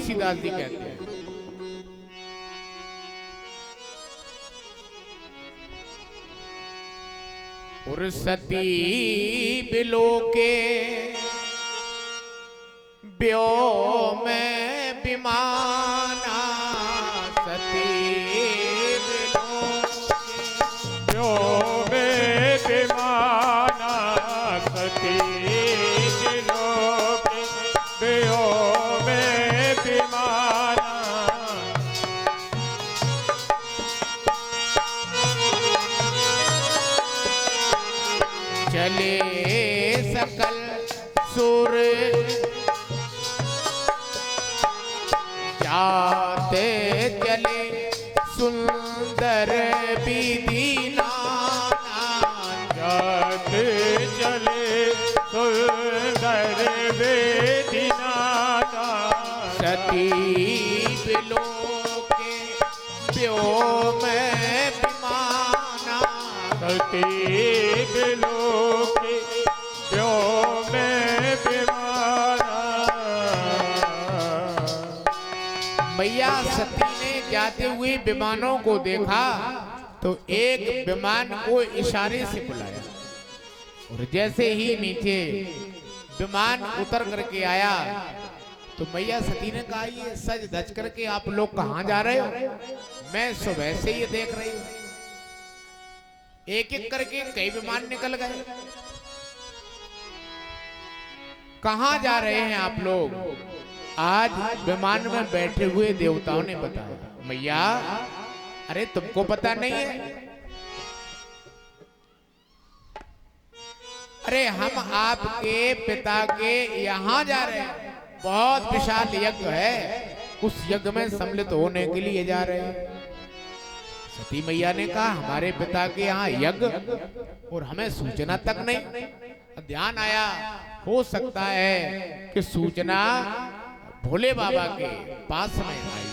तुलसीदास जी कहते हैं, और सती बिलोके ब्योम में विमाना, सती बिलोके ब्योम में विमाना, सती बिलोके ब्योम में विमाना। चले सकल सुर जाते चले सुंदर विधि नाना, जाते चले सुंदर विधि नाना, सती बिलोके ब्योम में विमाना, सती बिलोके ब्योम में विमाना। मैया सती ने जाते हुए विमानों को देखा तो एक विमान को इशारे से बुलाया, और जैसे ही नीचे विमान उतर करके आया तो मैया सती ने कहा, ये सज धज करके आप लोग कहां जा रहे हो? मैं सुबह से ये देख रही हूं। एक एक करके कई विमान निकल गए। कहां जा रहे हैं आप लोग? आज विमान में बैठे हुए देवताओं ने बताया, मैया अरे तुमको पता नहीं है? अरे हम आपके पिता के यहां जा रहे हैं, बहुत विशाल यज्ञ है, उस यज्ञ में सम्मिलित होने के लिए जा रहे हैं। सती मैया ने कहा, हमारे पिता के यहाँ यज्ञ और हमें सूचना तक नहीं। ध्यान आया, हो सकता है कि सूचना भोले बाबा के पास में आई।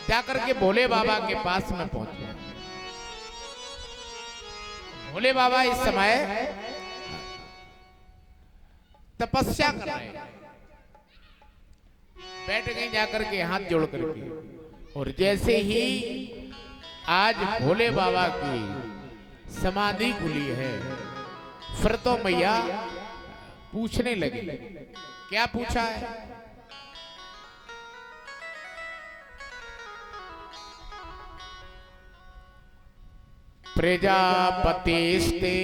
जाकर के भोले बाबा के पास में पहुंचे। भोले बाबा इस समय तपस्या कर रहे हैं, बैठ गए जाकर के हाथ जोड़ करके। और जैसे ही आज भोले बाबा की समाधि खुली है, फिर तो मैया पूछने लगी। क्या पूछा है? प्रजापतिस्ते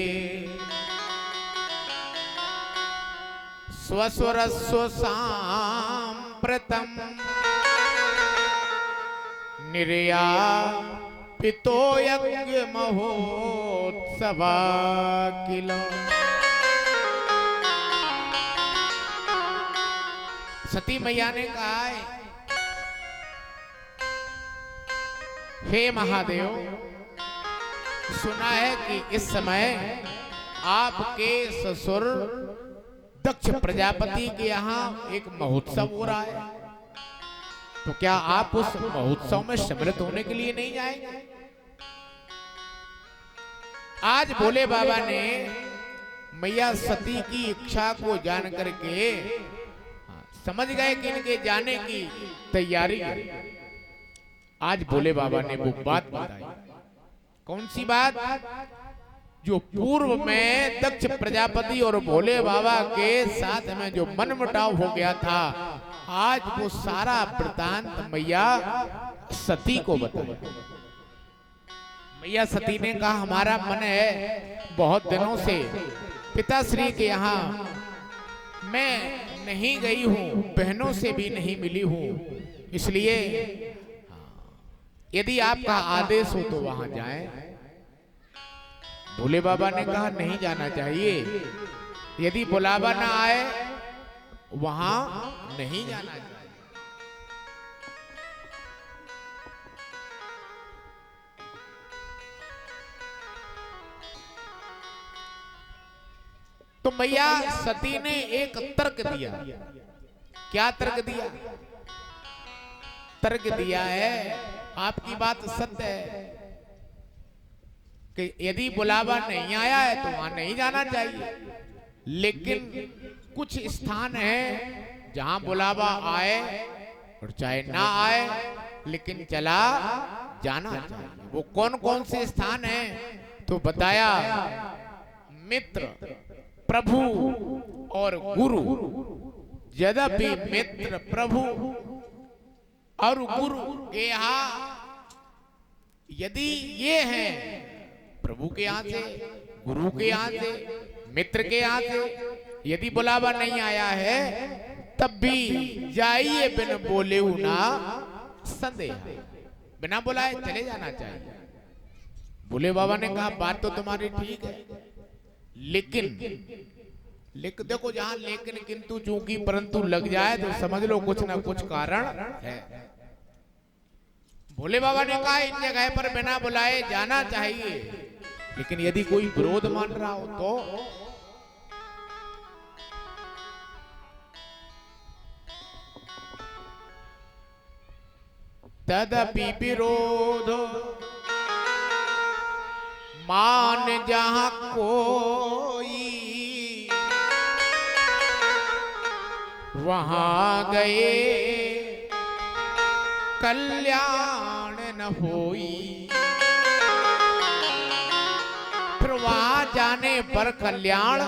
स्वस्वरस्व सांप्रतम निर्या पितो यज्ञ महोत्सवा किल। सती मैया ने कहा है, हे महादेव, सुना है कि इस समय आपके ससुर दक्ष प्रजापति के यहाँ एक महोत्सव हो रहा है, तो क्या आप उस महोत्सव में सम्मिलित होने के लिए नहीं जाएंगे? आज भोले बाबा ने मैया सती की इच्छा को जान करके समझ गए कि इनके जाने की तैयारी है। आज भोले बाबा ने वो बात बताई। कौन सी बात? जो पूर्व में दक्ष प्रजापति और भोले बाबा के साथ में जो मनमुटाव हो गया था, आज वो सारा वृतांत मैया सती को बताया। मैया सती ने कहा, हमारा मन है बहुत दिनों से पिताश्री के यहाँ मैं नहीं गई हूं, बहनों से भी नहीं मिली हूं, इसलिए यदि आपका आदेश हो तो वहां जाएं। भोले बाबा ने कहा, नहीं जाना चाहिए, यदि बुलावा ना आए वहां नहीं जाना चाहिए। तो मैया सती ने एक तर्क दिया। क्या तर्क दिया? तर्क दिया है, आपकी बात सत्य है कि यदि बुलावा नहीं आया है तो वहां नहीं जाना चाहिए, लेकिन कुछ स्थान है जहां बुलावा आए और चाहे ना आए लेकिन चला जाना चाहिए। वो कौन कौन से स्थान हैं तो बताया, मित्र, प्रभु और गुरु। यद्यपि मित्र, प्रभु और गुरु के यहाँ यदि ये हैं, प्रभु के यहाँ से, गुरु के यहाँ से, मित्र के यहाँ से यदि बुलावा नहीं आया है, तब भी जाइए बिन बोले ना संदेह। बिना बुलाए चले जाना चाहिए। भोले बाबा ने कहा बात तो तुम्हारी ठीक है, लेकिन देखो जहां लेकिन किंतु चूंकि परंतु लग जाए तो समझ लो कुछ ना कुछ कारण है। भोले बाबा ने कहा इन जगह पर बिना बुलाए जाना चाहिए, लेकिन यदि कोई विरोध मान रहा हो तो तदपि विरोध मान जहां कोई, वहां गए कल्याण न होई। फिर वहां जाने पर कल्याण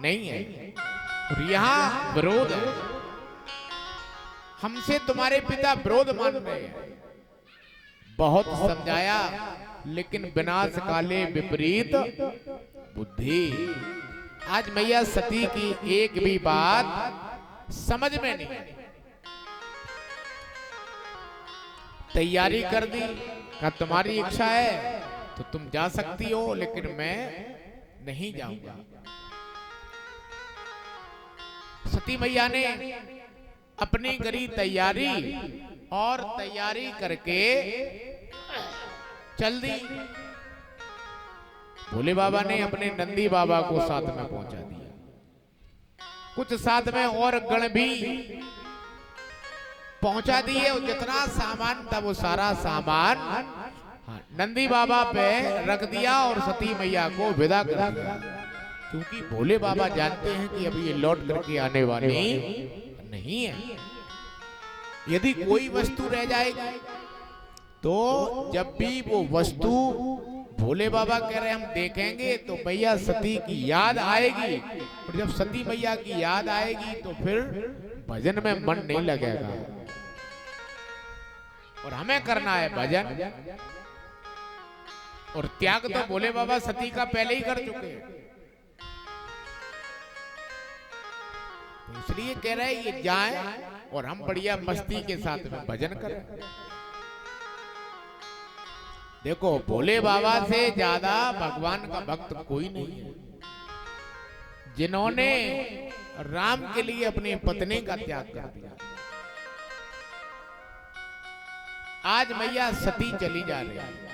नहीं है। और यहां विरोध है, हमसे तुम्हारे पिता विरोध मान रहे हैं। बहुत समझाया लेकिन विनाश काले विपरीत बुद्धि। आज मैया सती की एक भी बात समझ में नहीं। तैयारी कर दी, कहा तुम्हारी इच्छा है तो तुम जा सकती हो, लेकिन मैं नहीं जाऊंगा। सती मैया ने अपनी करी तैयारी और तैयारी करके चल दी। भोले बाबा ने अपने नंदी बाबा को साथ में पहुंचा दिया। कुछ साथ में और गण भी पहुंचा दिए, और जितना सामान था वो सारा सामान नंदी बाबा पे रख दिया और सती मैया को विदा कर दिया। क्योंकि भोले बाबा जानते हैं कि अभी ये लौट करके आने वाली नहीं है। यदि कोई वस्तु रह जाएगी तो जब भी वो वस्तु भोले बाबा कह रहे हम देखेंगे तो मैया सती की याद आएगी, और जब सती मैया की याद आएगी तो फिर भजन में मन नहीं लगेगा। और हमें करना है भजन, और त्याग तो भोले बाबा सती का पहले ही कर चुके हैं। तो इसलिए कह रहे हैं ये जाएं और हम बढ़िया मस्ती के साथ में भजन करें। देखो भोले बाबा से ज्यादा भगवान का भक्त कोई नहीं है, जिन्होंने राम के लिए अपनी पत्नी का त्याग कर दिया। आज मैया सती चली जा रही है,